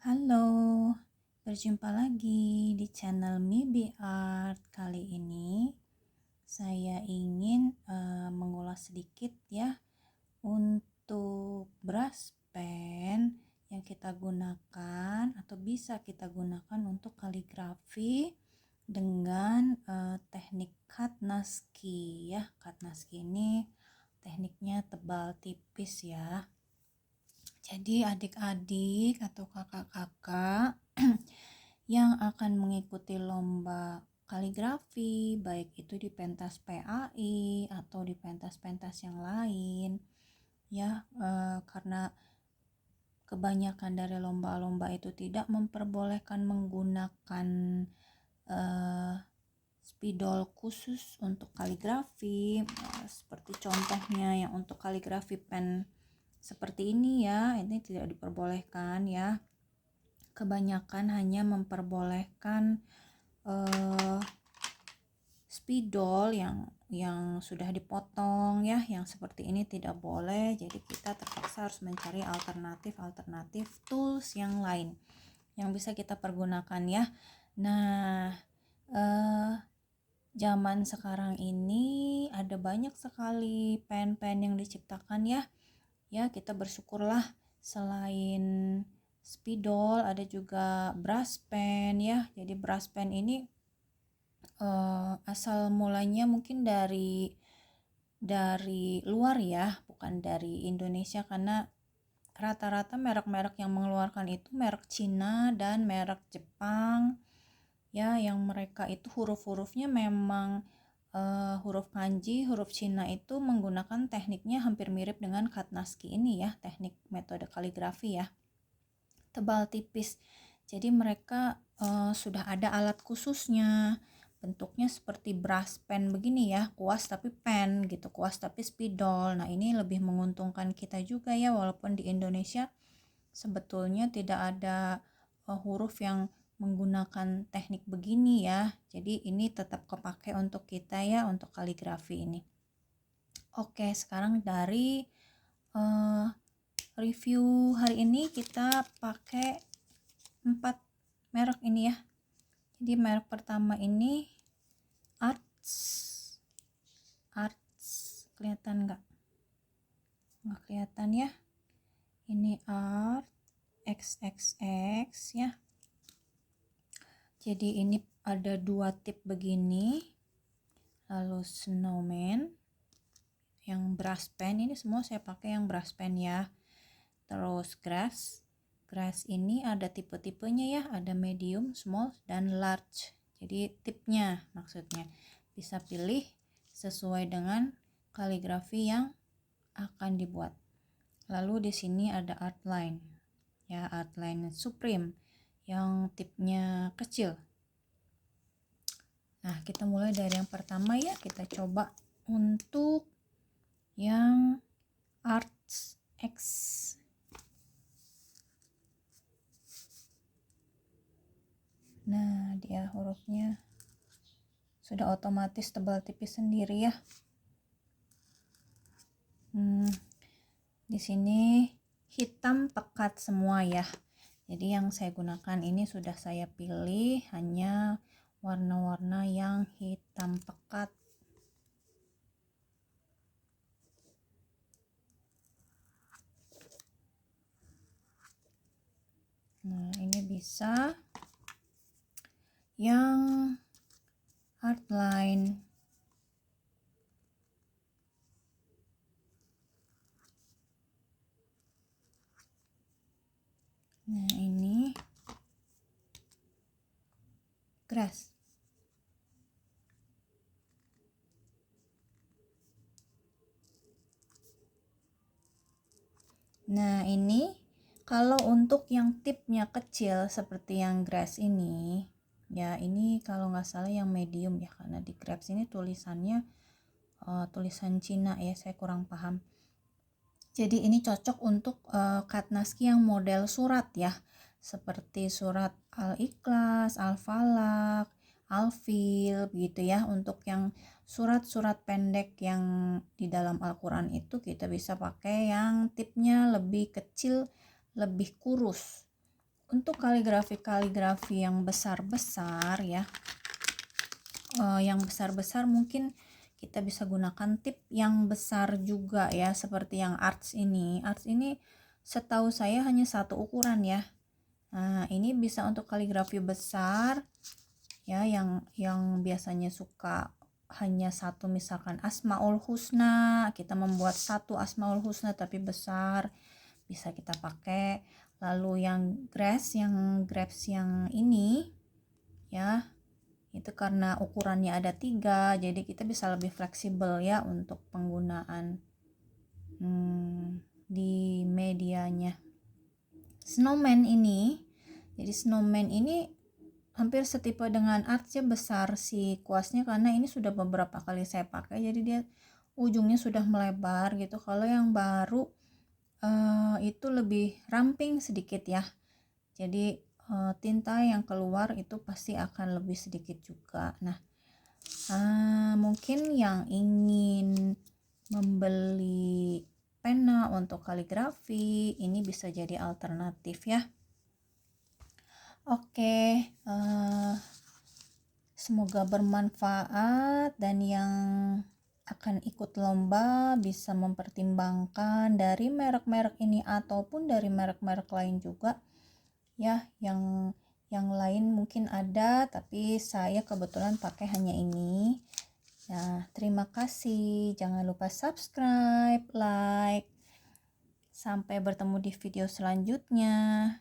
Halo, berjumpa lagi di channel Mibi Art. Kali ini saya ingin mengulas sedikit ya untuk brush pen yang kita gunakan atau bisa kita gunakan untuk kaligrafi dengan teknik Katnaski ya. Katnaski ini tekniknya tebal tipis ya. Jadi adik-adik atau kakak-kakak yang akan mengikuti lomba kaligrafi, baik itu di pentas PAI atau di pentas-pentas yang lain, ya karena kebanyakan dari lomba-lomba itu tidak memperbolehkan menggunakan spidol khusus untuk kaligrafi, seperti contohnya yang untuk kaligrafi pen seperti ini ya, ini tidak diperbolehkan ya. Kebanyakan hanya memperbolehkan spidol yang sudah dipotong ya, yang seperti ini tidak boleh. Jadi kita terpaksa harus mencari alternatif tools yang lain yang bisa kita pergunakan ya. Nah, zaman sekarang ini ada banyak sekali pen-pen yang diciptakan ya. Ya, kita bersyukurlah selain spidol ada juga brush pen ya. Jadi brush pen ini asal mulanya mungkin dari luar ya, bukan dari Indonesia, karena rata-rata merek-merek yang mengeluarkan itu merek Cina dan merek Jepang ya, yang mereka itu huruf-hurufnya memang huruf kanji, huruf Cina itu menggunakan tekniknya hampir mirip dengan Katnaski ini ya, teknik metode kaligrafi ya, tebal tipis. Jadi mereka sudah ada alat khususnya, bentuknya seperti brush pen begini ya, kuas tapi pen gitu, kuas tapi spidol. Nah ini lebih menguntungkan kita juga ya, walaupun di Indonesia sebetulnya tidak ada huruf yang menggunakan teknik begini ya. Jadi ini tetap kepake untuk kita ya, untuk kaligrafi ini. Oke, sekarang dari review hari ini kita pakai 4 merek ini ya. Jadi merek pertama ini Arts. Kelihatan nggak? Nggak kelihatan ya. Ini Art XXX ya. Jadi ini ada 2 tip begini, lalu snowman yang brush pen, ini semua saya pakai yang brush pen ya. Terus grass ini ada tipe-tipenya ya, ada medium, small, dan large. Jadi tipnya maksudnya bisa pilih sesuai dengan kaligrafi yang akan dibuat. Lalu di sini ada outline ya, outline supreme yang tipnya kecil. Nah, kita mulai dari yang pertama ya. Kita coba untuk yang Arts X. Nah, dia hurufnya sudah otomatis tebal tipis sendiri ya. Di sini hitam pekat semua ya. Jadi yang saya gunakan ini sudah saya pilih hanya warna-warna yang hitam pekat. Nah, ini bisa yang outline. Nah, ini grass. Nah, ini kalau untuk yang tipnya kecil seperti yang grass ini, ya ini kalau nggak salah yang medium ya, karena di grass ini tulisannya tulisan Cina ya, saya kurang paham. Jadi ini cocok untuk Katnaski yang model surat ya, seperti surat Al-Ikhlas, Al-Falaq, Al-Fil gitu ya. Untuk yang surat-surat pendek yang di dalam Al-Quran itu kita bisa pakai yang tipnya lebih kecil, lebih kurus. Untuk kaligrafi yang besar-besar ya, yang besar-besar mungkin kita bisa gunakan tip yang besar juga ya, seperti yang arts ini. Arts ini setahu saya hanya satu ukuran ya. Nah, ini bisa untuk kaligrafi besar ya, yang biasanya suka hanya satu, misalkan Asmaul Husna, kita membuat satu Asmaul Husna tapi besar, bisa kita pakai. Lalu yang grapes yang ini ya, itu karena ukurannya ada 3, jadi kita bisa lebih fleksibel ya untuk penggunaan di medianya. Snowman ini, jadi snowman ini hampir setipe dengan artsnya, besar si kuasnya karena ini sudah beberapa kali saya pakai, jadi dia ujungnya sudah melebar gitu. Kalau yang baru itu lebih ramping sedikit ya, jadi tinta yang keluar itu pasti akan lebih sedikit juga. Nah, mungkin yang ingin membeli pena untuk kaligrafi ini bisa jadi alternatif ya. Oke, semoga bermanfaat, dan yang akan ikut lomba bisa mempertimbangkan dari merek-merek ini ataupun dari merek-merek lain juga ya. Yang lain mungkin ada, tapi saya kebetulan pakai hanya ini. Nah, terima kasih. Jangan lupa subscribe, like. Sampai bertemu di video selanjutnya.